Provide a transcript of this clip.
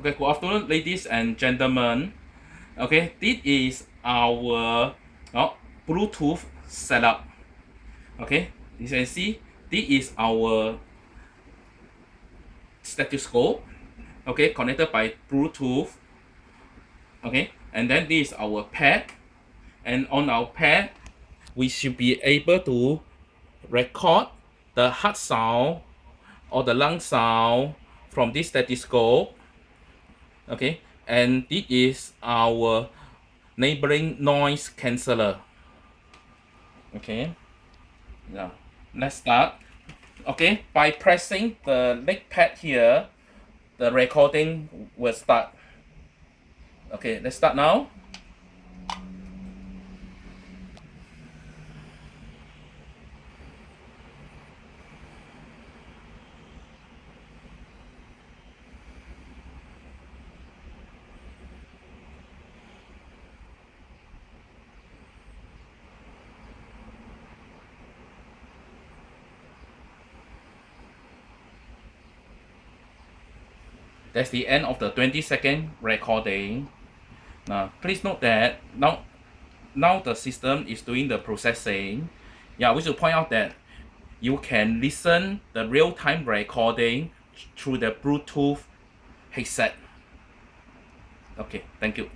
Okay, good afternoon, ladies and gentlemen. Okay, this is our Bluetooth setup. Okay, you can see this is our stethoscope. Okay, connected by Bluetooth. Okay, and then this is our pad, and on our pad we should be able to record the heart sound or the lung sound from this stethoscope. Okay, and this is our neighboring noise canceller. Okay, now let's start. Okay, by pressing the leg pad here, the recording will start. Okay, let's start now. That's the end of the 20-second recording. Now, please note that now the system is doing the processing. Yeah, we should point out that you can listen the real-time recording through the Bluetooth headset. Okay, thank you.